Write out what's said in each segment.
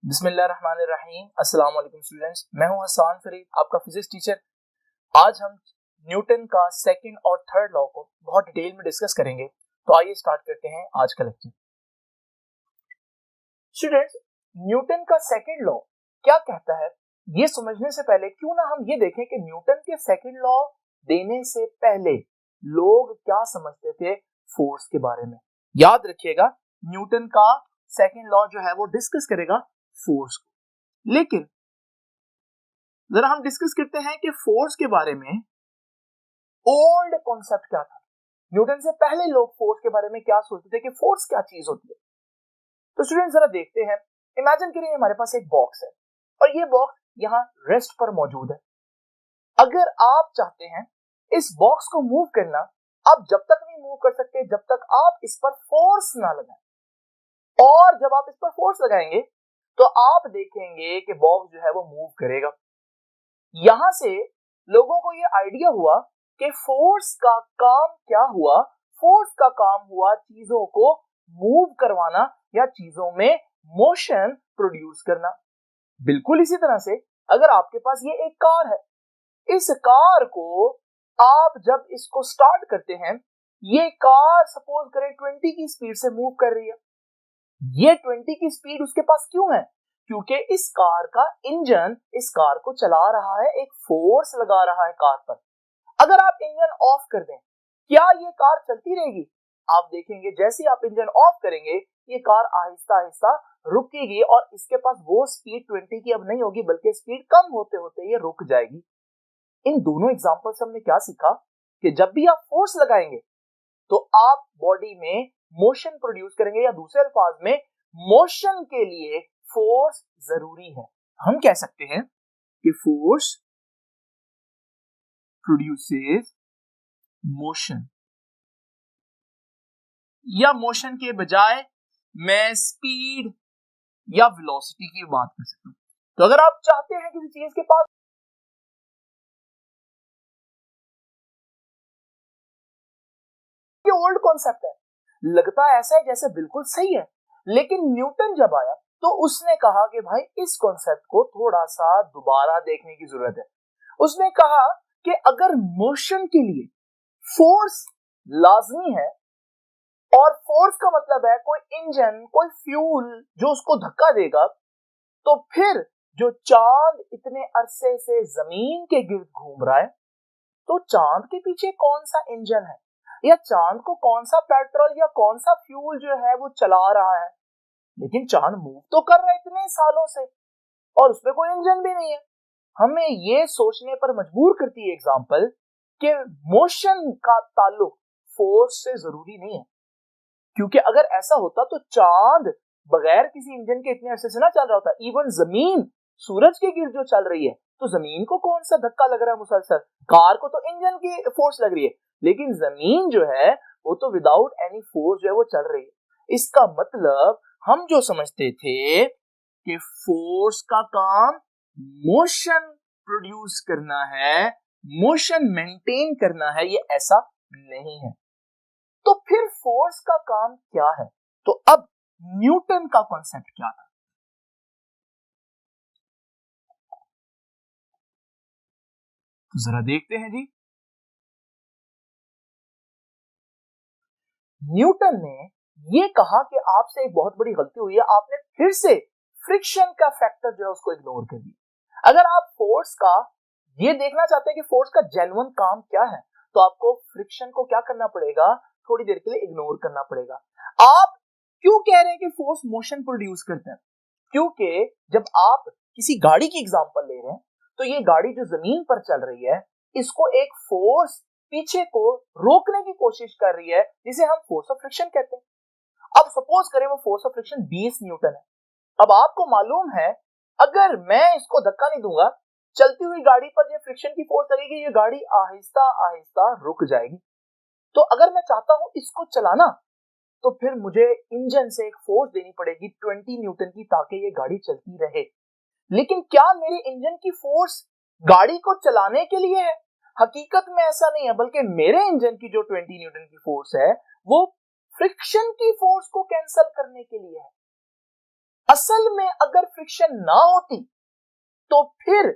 बिस्मिल्लाहिर्रहमानिर्रहीम। अस्सलाम वालेकुम स्टूडेंट्स, मैं हूं हसन फरीद, आपका फिजिक्स टीचर। आज हम न्यूटन का सेकंड और थर्ड लॉ को बहुत डिटेल में डिस्कस करेंगे। तो आइए स्टार्ट करते हैं आज का लेक्चर। स्टूडेंट्स, न्यूटन का सेकंड लॉ क्या कहता है, ये समझने से पहले क्यों ना हम ये देखें कि न्यूटन के सेकंड लॉ देने से पहले लोग क्या समझते थे फोर्स के बारे में। याद रखिएगा, न्यूटन का सेकंड लॉ जो है वो डिस्कस करेगा फोर्स को। लेकिन जरा हम डिस्कस करते हैं कि फोर्स के बारे में ओल्ड कॉन्सेप्ट क्या था। न्यूटन से पहले लोग फोर्स के बारे में क्या सोचते थे कि फोर्स क्या चीज होती है। तो स्टूडेंट जरा देखते हैं, इमेजिन करिए हमारे पास एक बॉक्स है और ये बॉक्स यहाँ रेस्ट पर मौजूद है। अगर आप चाहते हैं इस बॉक्स को मूव करना, आप जब तक नहीं मूव कर सकते जब तक आप इस पर फोर्स ना लगाएं। और जब आप इस पर फोर्स लगाएंगे तो आप देखेंगे कि बॉक्स जो है वो मूव करेगा। यहां से लोगों को ये आइडिया हुआ कि फोर्स का काम क्या हुआ। फोर्स का काम हुआ चीजों को मूव करवाना या चीजों में मोशन प्रोड्यूस करना। बिल्कुल इसी तरह से अगर आपके पास ये एक कार है, इस कार को आप जब इसको स्टार्ट करते हैं, ये कार सपोज करें 20 की स्पीड से मूव कर रही है। ये 20 की स्पीड उसके पास क्यों है? क्योंकि इस कार का इंजन इस कार को चला रहा है, एक फोर्स लगा रहा है कार पर। अगर आप इंजन ऑफ कर दें, क्या ये कार चलती रहेगी? आप देखेंगे जैसे ही आप इंजन ऑफ करेंगे ये कार आहिस्ता आहिस्ता रुकेगी और इसके पास वो स्पीड 20 की अब नहीं होगी, बल्कि स्पीड कम होते होते ये रुक जाएगी। इन दोनों एग्जांपल से हमने क्या सीखा कि जब भी आप फोर्स लगाएंगे तो आप बॉडी में मोशन प्रोड्यूस करेंगे, या दूसरे अल्फाज में मोशन के लिए फोर्स जरूरी है। हम कह सकते हैं कि फोर्स प्रोड्यूसेस मोशन, या मोशन के बजाय मैं स्पीड या वेलोसिटी की बात कर सकता हूं। तो अगर आप चाहते हैं किसी चीज के पास, ये ओल्ड कॉन्सेप्ट है, लगता ऐसा है जैसे बिल्कुल सही है, लेकिन न्यूटन जब आया तो उसने कहा कि भाई इस कॉन्सेप्ट को थोड़ा सा दोबारा देखने की जरूरत है। उसने कहा कि अगर मोशन के लिए फोर्स लाजमी है, और फोर्स का मतलब है कोई इंजन, कोई फ्यूल जो उसको धक्का देगा, तो फिर जो चांद इतने अरसे से जमीन के गिर्द घूम रहा है, तो चांद के पीछे कौन सा इंजन है, या चांद को कौन सा पेट्रोल या कौन सा फ्यूल जो है वो चला रहा है। लेकिन चांद मूव तो कर रहा है इतने सालों से और उसमें कोई इंजन भी नहीं है। हमें ये सोचने पर मजबूर करती है एग्जांपल कि मोशन का ताल्लुक फोर्स से जरूरी नहीं है। क्योंकि अगर ऐसा होता तो चांद बगैर किसी इंजन के इतने अरसे से ना चल रहा होता। इवन जमीन सूरज के गिर्द जो चल रही है, तो जमीन को कौन सा धक्का लग रहा है मुसलसल? कार को तो इंजन की फोर्स लग रही है, लेकिन जमीन जो है वो तो विदाउट एनी फोर्स जो है वो चल रही है। इसका मतलब हम जो समझते थे कि फोर्स का काम मोशन प्रोड्यूस करना है, मोशन मेंटेन करना है, ये ऐसा नहीं है। तो फिर फोर्स का काम क्या है? तो अब न्यूटन का कॉन्सेप्ट क्या था, तो जरा देखते हैं जी। न्यूटन ने ये कहा कि आपसे एक बहुत बड़ी गलती हुई है, आपने फिर से फ्रिक्शन का फैक्टर जो है उसको इग्नोर कर दिया। अगर आप फोर्स का ये देखना चाहते हैं कि फोर्स का जेन्युइन काम क्या है, तो आपको फ्रिक्शन को क्या करना पड़ेगा, थोड़ी देर के लिए इग्नोर करना पड़ेगा। आप क्यों कह रहे हैं कि फोर्स मोशन प्रोड्यूस करते हैं? क्योंकि जब आप किसी गाड़ी की एग्जांपल ले रहे हैं, तो ये गाड़ी जो जमीन पर चल रही है, इसको एक फोर्स पीछे को रोकने की कोशिश कर रही है, जिसे हम फोर्स ऑफ फ्रिक्शन कहते हैं। अब सपोज करें वो फोर्स ऑफ फ्रिक्शन 20 न्यूटन है। अब आपको मालूम है अगर मैं इसको धक्का नहीं दूंगा, चलती हुई गाड़ी पर ये फ्रिक्शन की फोर्स लगेगी, ये गाड़ी आहिस्ता आहिस्ता रुक जाएगी। तो अगर मैं चाहता हूं इसको चलाना, तो फिर मुझे इंजन से एक फोर्स देनी पड़ेगी 20 न्यूटन की, ताकि ये गाड़ी चलती रहे। लेकिन क्या मेरे इंजन की फोर्स गाड़ी को चलाने के लिए है? हकीकत में ऐसा नहीं है, बल्कि मेरे इंजन की जो 20 न्यूटन की फोर्स है वो फ्रिक्शन की फोर्स को कैंसिल करने के लिए है। असल में अगर फ्रिक्शन ना होती तो फिर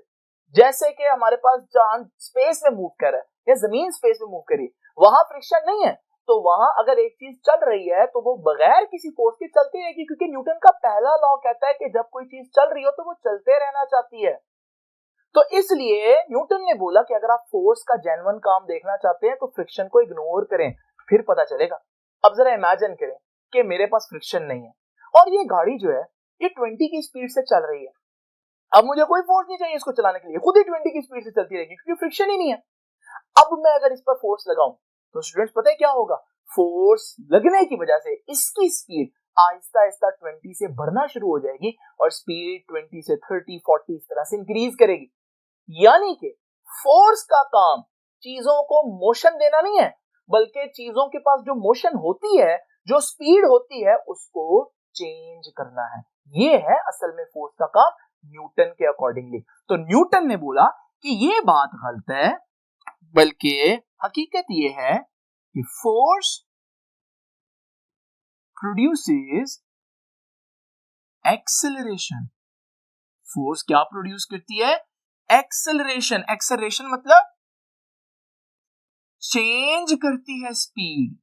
जैसे कि हमारे पास चांद स्पेस में मूव कर रहा है या जमीन स्पेस में मूव करी, वहां फ्रिक्शन नहीं है, तो वहां अगर एक चीज चल रही है तो वो बगैर किसी फोर्स के चलती रहेगी, क्योंकि न्यूटन का पहला लॉ कहता है कि जब कोई चीज चल रही हो तो वो चलते रहना चाहती है। तो इसलिए न्यूटन ने बोला कि अगर आप फोर्स का जेन्युइन काम देखना चाहते हैं तो फ्रिक्शन को इग्नोर करें, फिर पता चलेगा। अब जरा इमेजिन करें कि मेरे पास फ्रिक्शन नहीं है और ये गाड़ी जो है ये 20 की स्पीड से चल रही है। अब मुझे कोई फोर्स नहीं चाहिए इसको चलाने के लिए, खुद ही 20 की स्पीड से चलती रहेगी क्योंकि फ्रिक्शन ही नहीं है। अब मैं अगर इस पर फोर्स लगाऊं तो स्टूडेंट्स पता है क्या होगा? फोर्स लगने की वजह से इसकी स्पीड आहिस्ता आहिस्ता 20 से बढ़ना शुरू हो जाएगी और स्पीड 20 से 30, 40 इस तरह से इंक्रीज करेगी। यानी कि फोर्स का काम चीजों को मोशन देना नहीं है, बल्कि चीजों के पास जो मोशन होती है, जो स्पीड होती है, उसको चेंज करना है। ये है असल में फोर्स का काम न्यूटन के अकॉर्डिंगली। तो न्यूटन ने बोला कि ये बात गलत है, बल्कि हकीकत ये है कि फोर्स प्रोड्यूसेस एक्सेलरेशन। फोर्स क्या प्रोड्यूस करती है? एक्सेलरेशन। एक्सेलरेशन मतलब चेंज करती है स्पीड।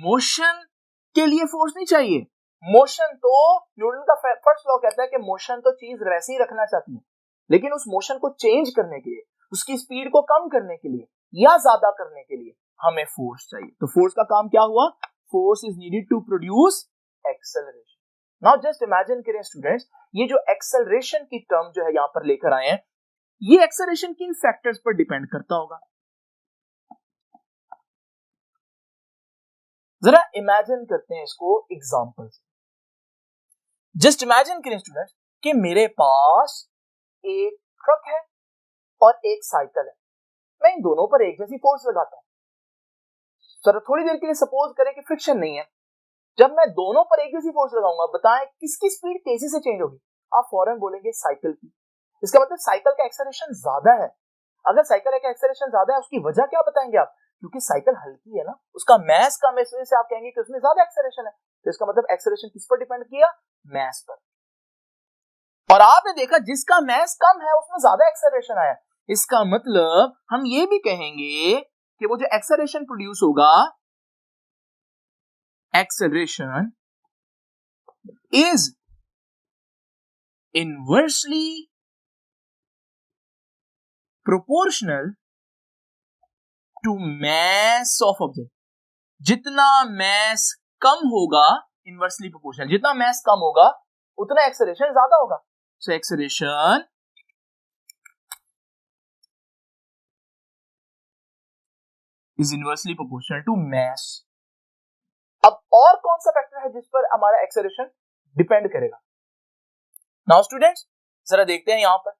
मोशन के लिए फोर्स नहीं चाहिए। मोशन तो न्यूटन का फर्स्ट लॉ कहता है कि मोशन तो चीज वैसे ही रखना चाहती है, लेकिन उस मोशन को चेंज करने के लिए, उसकी स्पीड को कम करने के लिए या ज्यादा करने के लिए हमें फोर्स चाहिए। तो फोर्स का काम क्या हुआ? Force is needed to produce acceleration. Now just imagine करें स्टूडेंट्स, ये जो एक्सेलरेशन की टर्म जो है यहां पर लेकर आए हैं, ये एक्सेलरेशन किन फैक्टर्स पर डिपेंड करता होगा? जरा इमेजिन करते हैं इसको एग्जांपल से। जस्ट इमेजिन करें स्टूडेंट्स कि मेरे पास एक ट्रक है और एक साइकिल है। मैं इन दोनों पर एक जैसी फोर्स लगाता हूं। जरा थोड़ी देर के लिए सपोज करें कि फ्रिक्शन नहीं है। जब मैं दोनों पर एक जैसी फोर्स लगाऊंगा, बताएं किसकी स्पीड तेजी से चेंज होगी? आप फौरन बोलेंगे साइकिल की। इसका मतलब साइकिल का एक्सेलरेशन ज्यादा है। अगर साइकिल का एक्सेलरेशन ज्यादा है, उसकी वजह क्या बताएंगे आप? क्योंकि साइकिल हल्की है ना, उसका मास कम है, इस वजह से आप कहेंगे कि उसमें ज्यादा एक्सेलरेशन है। तो इसका मतलब एक्सेलरेशन किस पर डिपेंड किया? मास पर। और आपने देखा जिसका मास कम है उसमें ज्यादा एक्सेलरेशन आया। इसका मतलब हम ये भी कहेंगे कि वो जो एक्सेलरेशन प्रोड्यूस होगा, acceleration is inversely proportional to mass of object. जितना मास कम होगा, इनवर्सली प्रोपोर्शनल, जितना मास कम होगा उतना एक्सेलरेशन ज्यादा होगा। So acceleration is inversely proportional to mass. अब और कौन सा फैक्टर है जिस पर हमारा एक्सेलरेशन डिपेंड करेगा? नाउ स्टूडेंट्स जरा देखते हैं यहां पर,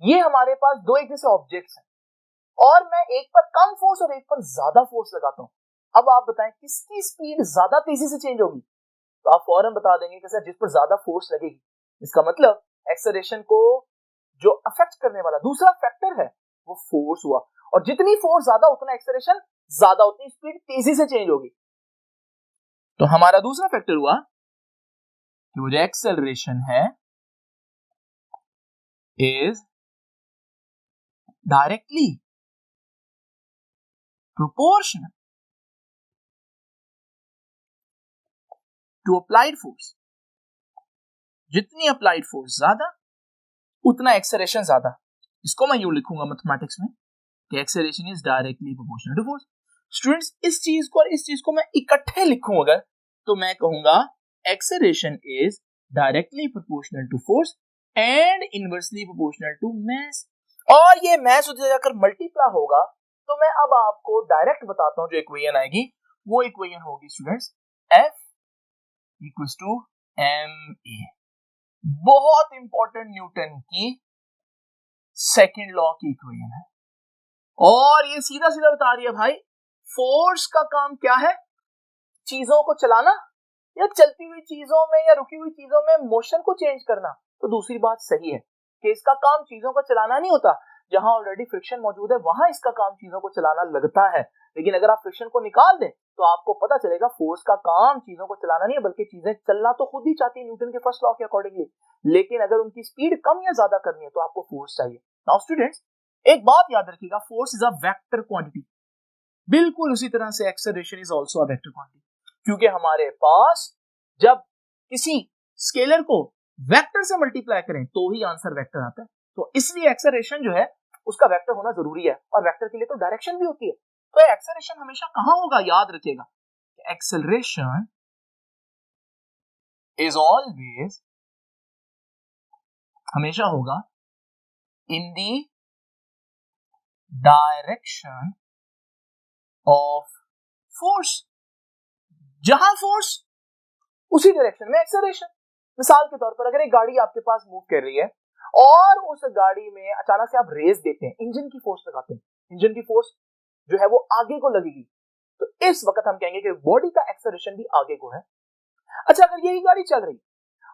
ये हमारे पास दो एक जैसे ऑब्जेक्ट्स हैं और मैं एक पर कम फोर्स और एक पर ज्यादा फोर्स लगाता हूं। अब आप बताएं किसकी स्पीड ज्यादा तेजी से चेंज होगी? तो आप फौरन बता देंगे कि सर जिस पर ज्यादा फोर्स लगेगी। इसका मतलब एक्सेलरेशन को जो अफेक्ट करने वाला दूसरा फैक्टर है वो फोर्स हुआ, और जितनी फोर्स ज्यादा उतना एक्सेलरेशन ज्यादा, उतनी स्पीड तेजी से चेंज होगी। तो हमारा दूसरा फैक्टर हुआ कि वो जो एक्सेलरेशन है is directly proportional to applied force. जितनी अप्लाइड फोर्स ज्यादा उतना एक्सेलरेशन ज्यादा। इसको मैं यूं लिखूंगा मैथमेटिक्स में कि acceleration is directly proportional to force. Students इस चीज को और इस चीज को मैं इकट्ठे लिखूं अगर, तो मैं कहूंगा acceleration is directly proportional to force and inversely proportional to mass. और ये मास उधर जाकर मल्टीप्लाई होगा, तो मैं अब आपको डायरेक्ट बताता हूं जो इक्वेशन आएगी। वो इक्वेशन होगी students F equals to ma। बहुत इंपॉर्टेंट न्यूटन की सेकंड लॉ की इक्वेशन है और ये सीधा सीधा बता रही है भाई फोर्स का काम क्या है? चीजों को चलाना या चलती हुई चीजों में या रुकी हुई चीजों में मोशन को चेंज करना। तो दूसरी बात सही है कि इसका काम चीजों को चलाना नहीं होता। जहां ऑलरेडी फ्रिक्शन मौजूद है वहां इसका काम चीजों को चलाना लगता है, लेकिन अगर आप फ्रिक्शन को निकाल दें तो आपको पता चलेगा फोर्स का काम चीजों को चलाना नहीं है, बल्कि चीजें चलना तो खुद ही चाहती है न्यूटन के फर्स्ट लॉ के अकॉर्डिंगली, लेकिन अगर उनकी स्पीड कम या ज्यादा करनी है तो आपको फोर्स चाहिए। नाउ स्टूडेंट्स, एक बात याद रखिएगा, force is a vector quantity, बिल्कुल उसी तरह से acceleration is also a vector quantity, क्योंकि हमारे पास जब किसी स्केलर को वेक्टर से मल्टीप्लाई करें तो ही आंसर वेक्टर आता है, तो इसलिए एक्सेलरेशन जो है उसका वेक्टर होना जरूरी है, और वेक्टर के लिए तो डायरेक्शन भी होती है। तो एक्सेलरेशन हमेशा कहां होगा, याद रखिएगा, एक्सेलरेशन इज ऑलवेज, हमेशा होगा इन दी डायरेक्शन ऑफ फोर्स, जहां फोर्स उसी डायरेक्शन में एक्सेलरेशन। मिसाल के तौर पर अगर एक गाड़ी आपके पास मूव कर रही है और उस गाड़ी में अचानक से आप रेस देते हैं, इंजन की फोर्स लगाते हैं, इंजन की फोर्स जो है वो आगे को लगेगी, तो इस वक्त हम कहेंगे कि बॉडी का एक्सेलरेशन भी आगे को है। अच्छा, अगर यही गाड़ी चल रही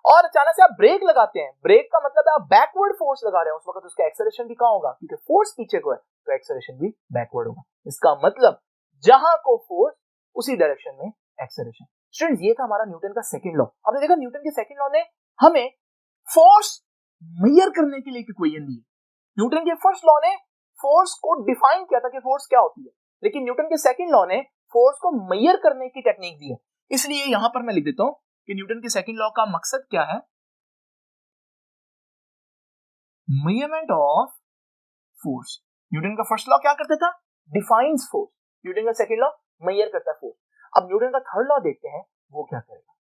और अचानक से आप ब्रेक लगाते हैं, ब्रेक का मतलब है आप बैकवर्ड फोर्स लगा रहे हैं, उस वक्त उसका एक्सेलरेशन भी कहां होगा, क्योंकि फोर्स पीछे को है तो एक्सेलरेशन भी बैकवर्ड होगा। इसका मतलब जहां को फोर्स उसी डायरेक्शन में एक्सेलरेशन। स्टूडेंट्स, ये था हमारा न्यूटन का सेकंड लॉ। आपने देखा न्यूटन के सेकंड लॉ ने हमें फोर्स मेजर करने के लिए एक इक्वेशन दी। न्यूटन के फर्स्ट लॉ ने फोर्स को डिफाइन किया था कि फोर्स क्या होती है, लेकिन न्यूटन के सेकंड लॉ ने फोर्स को मेजर करने की टेक्निक दी है। इसलिए यहां पर मैं लिख देता हूं कि न्यूटन के सेकंड लॉ का मकसद क्या है, मेजरमेंट ऑफ फोर्स। न्यूटन का फर्स्ट लॉ क्या करता था, डिफाइंस फोर्स, न्यूटन का सेकंड लॉ मेजर करता है फोर्स। अब न्यूटन का थर्ड लॉ देखते हैं वो क्या करेगा।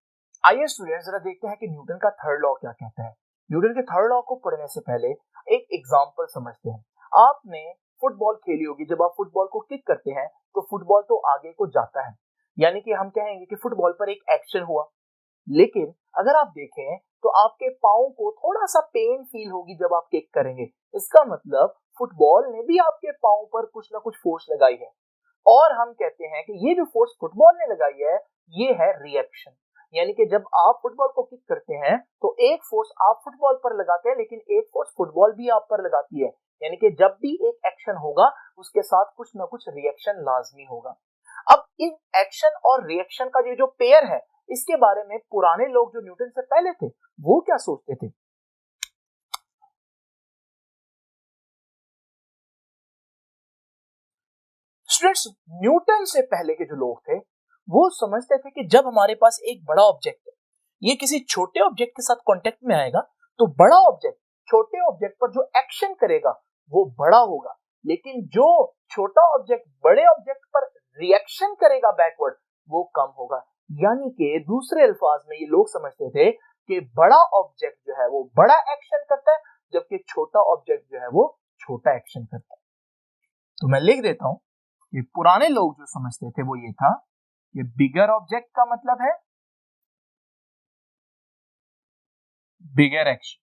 आइए स्टूडेंट्स जरा देखते हैं कि न्यूटन का थर्ड लॉ क्या कहता है। न्यूटन के थर्ड लॉ को पढ़ने से पहले एक एग्जांपल समझते हैं। आपने फुटबॉल खेली होगी, जब आप फुटबॉल को किक करते हैं तो फुटबॉल तो आगे को जाता है, यानी कि हम कहेंगे कि फुटबॉल पर एक एक्शन हुआ, लेकिन अगर आप देखें तो आपके पांव को थोड़ा सा पेन फील होगी जब आप किक करेंगे। इसका मतलब फुटबॉल ने भी आपके पांव पर कुछ ना कुछ फोर्स लगाई है, और हम कहते हैं कि ये जो फोर्स फुटबॉल ने लगाई है ये है रिएक्शन। यानी कि जब आप फुटबॉल को किक करते हैं तो एक फोर्स आप फुटबॉल पर लगाते हैं, लेकिन एक फोर्स फुटबॉल भी आप पर लगाती है, यानी कि जब भी एक एक्शन होगा उसके साथ कुछ ना कुछ रिएक्शन लाजमी होगा। अब इन एक्शन और रिएक्शन का ये जो पेयर है, इसके बारे में पुराने लोग जो न्यूटन से पहले थे वो क्या सोचते थे। स्टूडेंट्स, न्यूटन से पहले के जो लोग थे वो समझते थे कि जब हमारे पास एक बड़ा ऑब्जेक्ट है, ये किसी छोटे ऑब्जेक्ट के साथ कांटेक्ट में आएगा तो बड़ा ऑब्जेक्ट छोटे ऑब्जेक्ट पर जो एक्शन करेगा वो बड़ा होगा, लेकिन जो छोटा ऑब्जेक्ट बड़े ऑब्जेक्ट पर रिएक्शन करेगा बैकवर्ड वो कम होगा। यानी कि दूसरे अल्फाज में ये लोग समझते थे कि बड़ा ऑब्जेक्ट जो है वो बड़ा एक्शन करता है, जबकि छोटा ऑब्जेक्ट जो है वो छोटा एक्शन करता है। तो मैं लिख देता हूं कि पुराने लोग जो समझते थे वो ये था कि बिगर ऑब्जेक्ट का मतलब है बिगर एक्शन,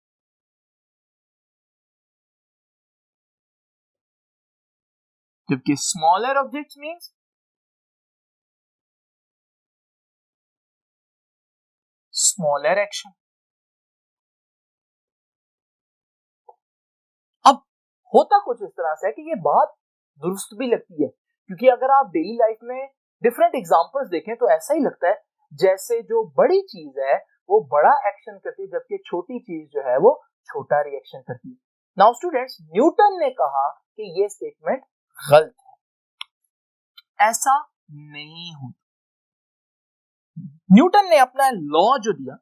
जबकि smaller object means smaller action. अब होता कुछ इस तरह से है कि ये बात दुरुस्त भी लगती है, क्योंकि अगर आप डेली लाइफ में डिफरेंट एग्जांपल्स देखें तो ऐसा ही लगता है जैसे जो बड़ी चीज है वो बड़ा एक्शन करती है, जबकि छोटी चीज जो है वो छोटा रिएक्शन करती है। नाउ स्टूडेंट्स, न्यूटन ने कहा कि ये स्टेटमेंट गलत है, ऐसा नहीं होता। न्यूटन ने अपना लॉ जो दिया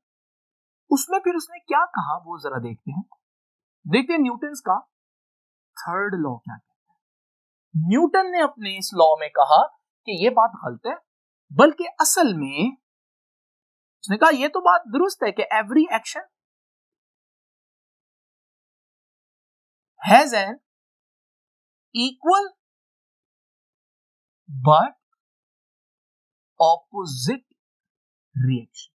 उसमें फिर उसने क्या कहा वो जरा देखते हैं। देखते हैं न्यूटन का थर्ड लॉ क्या कहता है। न्यूटन ने अपने इस लॉ में कहा कि ये बात गलत है, बल्कि असल में उसने कहा ये तो बात दुरुस्त है कि every action has an equal but opposite reaction.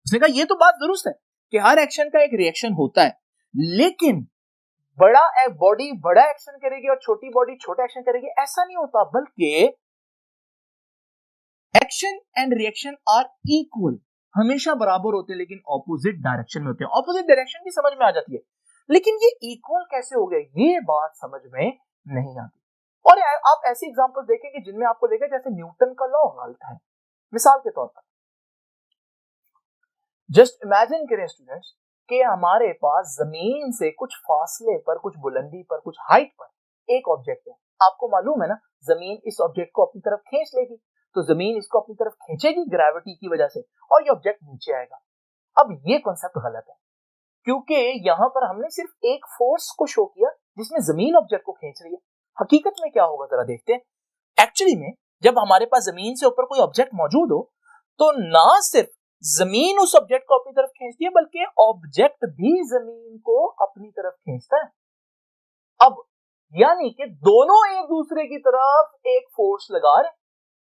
उसने कहा ये तो बात दुरुस्त है कि हर एक्शन का एक रिएक्शन होता है, लेकिन बड़ा बॉडी बड़ा एक्शन करेगी और छोटी बॉडी छोटा एक्शन करेगी, ऐसा नहीं होता, बल्कि action and reaction are equal, हमेशा बराबर होते हैं, लेकिन ऑपोजिट डायरेक्शन में होते हैं। ऑपोजिट डायरेक्शन भी समझ में आ जाती है। लेकिन ये इक्वल कैसे हो गए, ये बात समझ में नहीं आती। और आप ऐसी एग्जांपल देखेंगे जिनमें आपको लगेगा जैसे न्यूटन का लॉ गलत है। मिसाल के तौर पर जस्ट इमेजिन करें स्टूडेंट्स कि हमारे पास जमीन से कुछ फासले पर, कुछ बुलंदी पर, कुछ हाइट पर एक ऑब्जेक्ट है। आपको मालूम है ना, जमीन इस ऑब्जेक्ट को अपनी तरफ खींच लेगी, तो जमीन इसको अपनी तरफ खींचेगी ग्रेविटी की वजह से, और ये ऑब्जेक्ट नीचे आएगा। अब ये कॉन्सेप्ट गलत है, क्योंकि यहां पर हमने सिर्फ एक फोर्स को शो किया जिसमें जमीन ऑब्जेक्ट को खींच रही है। हकीकत में क्या होगा जरा देखते हैं। एक्चुअली में जब हमारे पास जमीन से ऊपर कोई ऑब्जेक्ट मौजूद हो, तो ना सिर्फ जमीन उस ऑब्जेक्ट को अपनी तरफ खींचती है, बल्कि ऑब्जेक्ट भी जमीन को अपनी तरफ खींचता है। अब यानी कि दोनों एक दूसरे की तरफ एक फोर्स लगा रहे,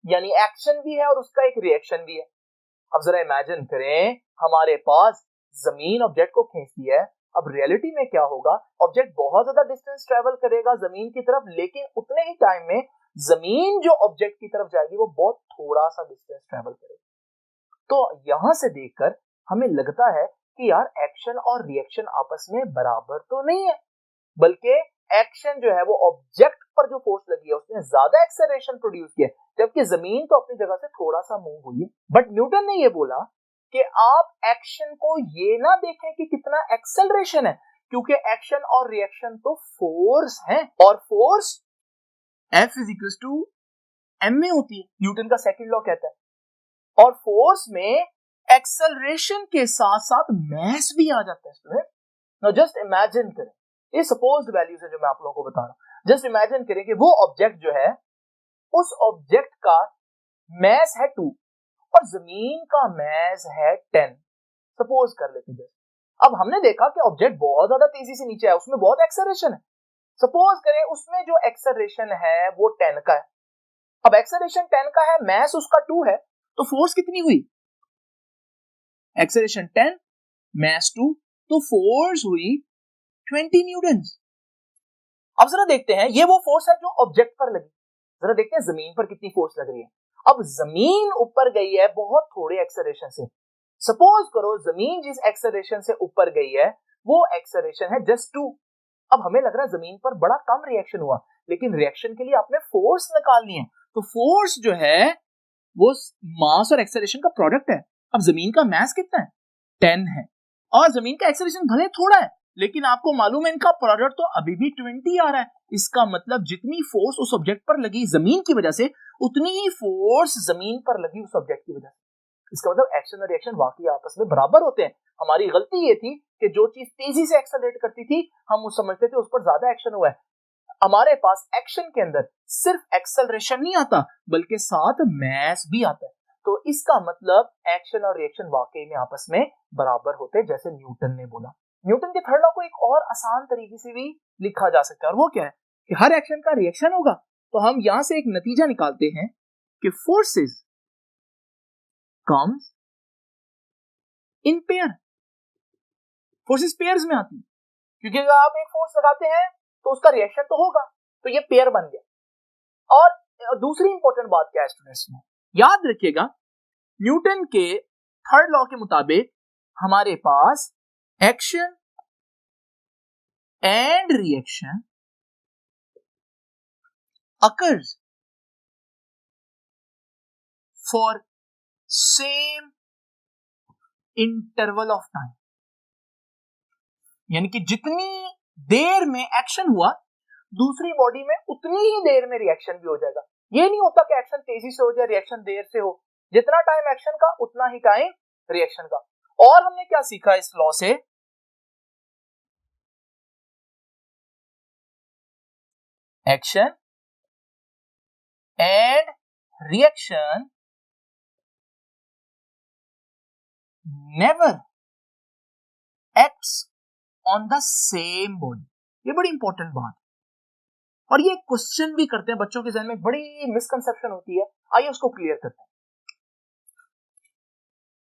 यानी एक्शन भी है और उसका एक रिएक्शन भी है। अब जरा इमेजिन करें, हमारे पास जमीन ऑब्जेक्ट को खींचती है। अब रियलिटी में क्या होगा, ऑब्जेक्ट बहुत ज्यादा डिस्टेंस ट्रेवल करेगा जमीन की तरफ, लेकिन उतने ही टाइम में जमीन जो ऑब्जेक्ट की तरफ जाएगी वो बहुत थोड़ा सा डिस्टेंस ट्रेवल करेगी। तो यहां से देखकर हमें लगता है कि यार एक्शन और रिएक्शन आपस में बराबर तो नहीं है, बल्कि एक्शन जो है वो ऑब्जेक्ट पर जो फोर्स लगी है उसने ज्यादा एक्सेलरेशन प्रोड्यूस किया, जबकि जमीन तो अपनी जगह से थोड़ा सा मूव हुई है। बट न्यूटन ने ये बोला कि आप एक्शन को ये ना देखें कि कितना एक्सेलरेशन है, क्योंकि एक्शन और रिएक्शन तो फोर्स है, और force F is equal to m में होती है, न्यूटन का सेकंड लॉ कहता है। और फोर्स में एक्सेलरेशन के साथ साथ मैस भी आ जाता है स्टूडेंट। नाउ जस्ट इमेजिन करें, ये सपोज्ड वैल्यूज है जो मैं आप लोगों को बता रहा हूं। जस्ट इमेजिन करें कि वो ऑब्जेक्ट जो है, उस ऑब्जेक्ट का मैस है 2 और जमीन का मैस है 10, सपोज कर लेते हैं। अब हमने देखा कि ऑब्जेक्ट बहुत ज्यादा तेजी से नीचे है, उसमें बहुत एक्सेलरेशन है। सपोज करें उसमें जो एक्सेलरेशन है वो 10 का है। अब एक्सेलरेशन 10 का है, मैस उसका 2 है, तो फोर्स कितनी हुई, एक्सेलरेशन 10 मैस 2, तो फोर्स हुई 20 न्यूटन। अब जरा देखते हैं, ये वो फोर्स है जो ऑब्जेक्ट पर लगी। जरा देखते हैं जमीन पर कितनी फोर्स लग रही है। अब जमीन ऊपर गई है बहुत थोड़े एक्सेलरेशन से। सपोज करो जमीन जिस एक्सेलरेशन से ऊपर गई है वो एक्सेलरेशन है जस्ट 2। अब हमें लग रहा है जमीन पर बड़ा कम रिएक्शन हुआ, लेकिन रिएक्शन के लिए आपने फोर्स निकालनी है, तो फोर्स जो है वो मास और एक्सेलरेशन का प्रोडक्ट है। अब जमीन का मास कितना है, 10 है, और जमीन का एक्सेलरेशन भले थोड़ा है, लेकिन आपको मालूम है इनका प्रोडक्ट तो अभी भी 20 आ रहा है। इसका मतलब जितनी फोर्स उस ऑब्जेक्ट पर लगी जमीन की वजह से, उतनी ही फोर्स जमीन पर लगी उस ऑब्जेक्ट की वजह से। इसका मतलब एक्शन और रिएक्शन वाकई आपस में बराबर होते हैं। हमारी गलती ये थी कि जो चीज तेजी से एक्सेलरेट करती थी हम उस समझते थे उस पर ज्यादा एक्शन हुआ है। हमारे पास एक्शन के अंदर सिर्फ एक्सेलरेशन नहीं आता, बल्कि साथ मैस भी आता है। तो इसका मतलब एक्शन और रिएक्शन वाकई में आपस में बराबर होते हैं, जैसे न्यूटन ने बोला। न्यूटन के थर्ड लॉ को एक और आसान तरीके से भी लिखा जा सकता है, और वो क्या है कि हर एक्शन का रिएक्शन होगा। तो हम यहां से एक नतीजा निकालते हैं कि forces comes in pair. Forces pairs में आती है, क्योंकि अगर आप एक फोर्स लगाते हैं तो उसका रिएक्शन तो होगा, तो ये पेयर बन गया। और दूसरी इंपॉर्टेंट बात क्या है स्टूडेंट्स में, याद रखिएगा न्यूटन के थर्ड लॉ के मुताबिक हमारे पास action and reaction occurs for same interval of time, यानी कि जितनी देर में एक्शन हुआ दूसरी बॉडी में उतनी ही देर में रिएक्शन भी हो जाएगा। ये नहीं होता कि एक्शन तेजी से हो जाए रिएक्शन देर से हो, जितना टाइम एक्शन का उतना ही टाइम रिएक्शन का। और हमने क्या सीखा इस लॉ से, action and reaction never acts on the same body. ये बड़ी इंपॉर्टेंट बात, और ये क्वेश्चन भी करते हैं बच्चों के जहन में, बड़ी मिसकंसेप्शन होती है। आइए उसको क्लियर करते हैं।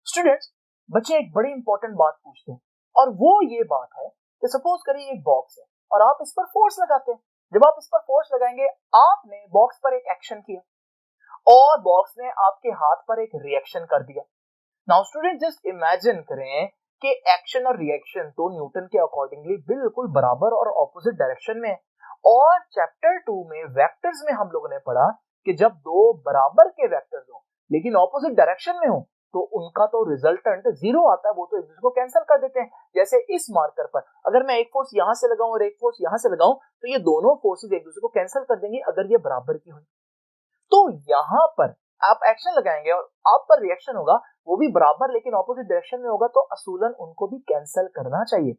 स्टूडेंट्स, बच्चे एक बड़ी इंपॉर्टेंट बात पूछते हैं, और वो ये बात है कि सपोज करिए एक बॉक्स है और आप इस पर फोर्स लगाते हैं। जब आप इस पर फोर्स लगाएंगे, आपने बॉक्स पर एक एक्शन किया और बॉक्स ने आपके हाथ पर एक रिएक्शन कर दिया। नाउ स्टूडेंट जस्ट इमेजिन करें कि एक्शन और रिएक्शन तो न्यूटन के अकॉर्डिंगली बिल्कुल बराबर और ऑपोजिट डायरेक्शन में है। और चैप्टर 2 में वेक्टर्स में हम लोगों ने पढ़ा कि जब दो बराबर के वेक्टर्स हो लेकिन ऑपोजिट डायरेक्शन में हो तो उनका तो रिजल्टेंट जीरो आता है, वो तो एक दूसरे को कैंसिल कर देते हैं। जैसे इस मार्कर पर अगर मैं एक फोर्स यहां से लगाऊं और एक फोर्स यहां से लगाऊं तो ये दोनों फोर्सेस एक दूसरे को कैंसिल कर देंगे अगर ये बराबर की हुई। तो यहां पर आप एक्शन लगाएंगे और आप पर रिएक्शन होगा, वो भी बराबर लेकिन ऑपोजिट डायरेक्शन में होगा, तो असूलन उनको भी कैंसिल करना चाहिए।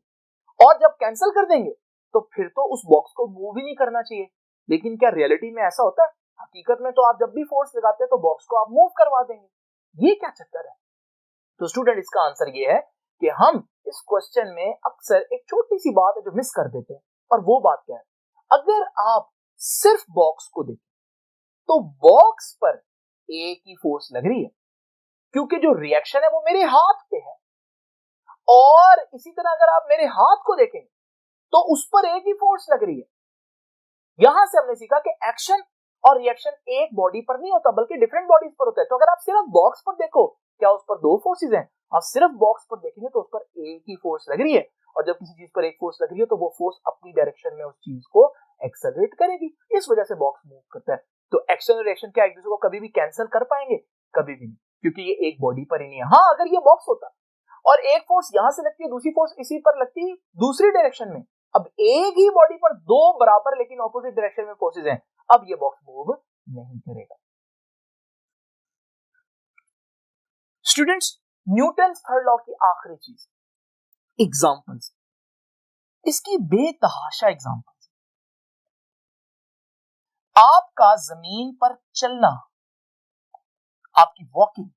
और जब कैंसिल कर देंगे तो फिर तो उस बॉक्स को मूव ही नहीं करना चाहिए। लेकिन क्या रियलिटी में ऐसा होता है? हकीकत में तो आप जब भी फोर्स लगाते हैं तो बॉक्स को आप मूव करवा देंगे। ये क्या चक्कर है? तो स्टूडेंट इसका आंसर ये है कि हम इस क्वेश्चन में अक्सर एक छोटी सी बात है जो मिस कर देते हैं। और वो बात क्या है? अगर आप सिर्फ बॉक्स को देखें तो बॉक्स पर एक ही फोर्स लग रही है, क्योंकि जो रिएक्शन है वो मेरे हाथ पे है। और इसी तरह अगर आप मेरे हाथ को देखें तो उस पर एक ही फोर्स लग रही है। यहां से हमने सीखा कि एक्शन और रिएक्शन एक बॉडी पर नहीं होता बल्कि डिफरेंट बॉडीज पर होता है। तो अगर आप सिर्फ बॉक्स पर देखो, क्या उस पर दो फोर्सेस हैं? आप सिर्फ बॉक्स पर देखेंगे तो उस पर एक ही फोर्स लग रही है। और जब किसी चीज पर एक फोर्स लग रही है तो वो फोर्स अपनी डायरेक्शन में उस चीज को एक्सेलरेट करेगी। इस वजह से बॉक्स मूव करता है। तो एक्शन और रिएक्शन क्या एक दूसरे को कभी भी कैंसिल कर पाएंगे? कभी भी नहीं, क्योंकि ये एक बॉडी पर ही नहीं है। हाँ, अगर ये बॉक्स होता और एक फोर्स यहां से लगती है, दूसरी फोर्स इसी पर लगती है दूसरी डायरेक्शन में, अब एक ही बॉडी पर दो बराबर लेकिन ऑपोजिट डायरेक्शन में फोर्सेस हैं, अब ये बॉक्स मूव नहीं करेगा। स्टूडेंट्स, न्यूटन थर्ड लॉ की आखिरी चीज एग्जांपल्स। इसकी बेतहाशा एग्जांपल्स। आपका जमीन पर चलना, आपकी वॉकिंग,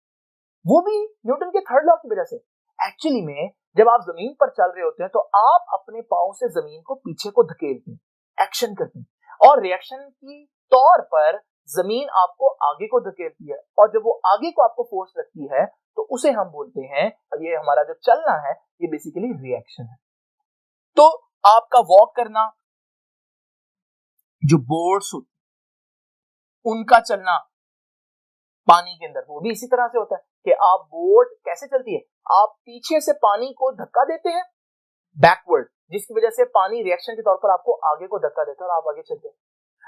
वो भी न्यूटन के थर्ड लॉ की वजह से। एक्चुअली में जब आप जमीन पर चल रहे होते हैं तो आप अपने पांव से जमीन को पीछे को धकेलते हैं, एक्शन करते हैं, और रिएक्शन की तौर पर जमीन आपको आगे को धकेलती है। और जब वो आगे को आपको फोर्स लगती है तो उसे हम बोलते हैं, ये हमारा जो चलना है ये बेसिकली रिएक्शन है। तो आपका वॉक करना, जो बोर्ड्स होती उनका चलना पानी के अंदर, वो भी इसी तरह से होता है कि आप बोट कैसे चलती है, आप पीछे से पानी को धक्का देते हैं बैकवर्ड, जिसकी वजह से पानी रिएक्शन के तौर पर आपको आगे को धक्का देता है और आप आगे चलते हैं।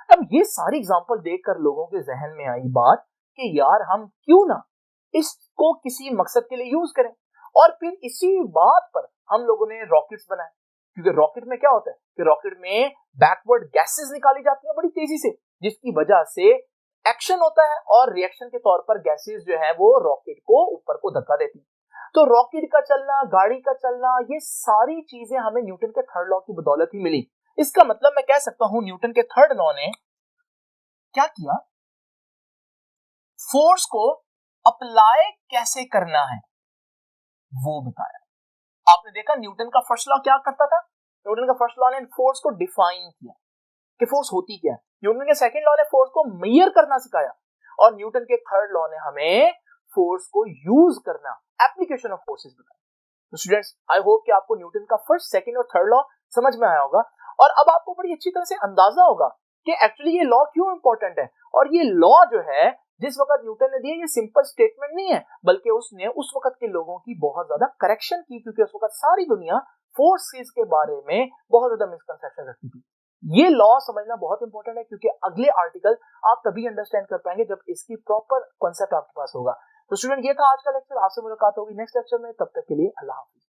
अब ये सारी एग्जांपल देखकर लोगों के जहन में आई बात कि यार हम क्यों ना इसको किसी मकसद के लिए यूज करें। और फिर इसी बात पर हम लोगों ने रॉकेट्स बनाए, क्योंकि रॉकेट में क्या होता है कि रॉकेट में बैकवर्ड गैसेस निकाली जाती है बड़ी तेजी से, जिसकी वजह से एक्शन होता है और रिएक्शन के तौर पर गैसेस जो है वो रॉकेट को ऊपर को धक्का देती है। तो रॉकेट का चलना, गाड़ी का चलना, ये सारी चीजें हमें न्यूटन के थर्ड लॉ की बदौलत ही मिली। इसका मतलब मैं कह सकता हूं न्यूटन के थर्ड लॉ ने क्या किया, फोर्स को अप्लाई कैसे करना है वो बताया। आपने देखा न्यूटन का फर्स्ट लॉ क्या करता था? न्यूटन का फर्स्ट लॉ ने फोर्स को डिफाइन किया कि फोर्स होती क्या है। न्यूटन के सेकंड लॉ ने फोर्स को मेजर करना सिखाया, और न्यूटन के थर्ड लॉ ने हमें फोर्स को यूज करना, एप्लीकेशन ऑफ फोर्सेस बताया। तो स्टूडेंट्स, आई होप कि आपको न्यूटन का फर्स्ट, सेकंड और थर्ड लॉ समझ में आया होगा, और अब आपको बड़ी अच्छी तरह से अंदाजा होगा कि एक्चुअली ये लॉ क्यों इंपॉर्टेंट है। और ये लॉ जो है जिस वक्त न्यूटन ने दिया, ये सिंपल स्टेटमेंट नहीं है, बल्कि उसने उस वक्त के लोगों की बहुत ज्यादा करेक्शन की, क्योंकि उस वक्त सारी दुनिया फोर्सेस के बारे में बहुत ज्यादा मिसकंसेप्शन रखती थी। ये लॉ समझना बहुत इंपॉर्टेंट है, क्योंकि अगले आर्टिकल आप तभी अंडरस्टैंड कर पाएंगे जब इसकी प्रॉपर कॉन्सेप्ट आपके पास होगा। तो स्टूडेंट, ये था आज का लेक्चर। आपसे मुलाकात होगी नेक्स्ट लेक्चर में। तब तक के लिए अल्लाह हाफिज।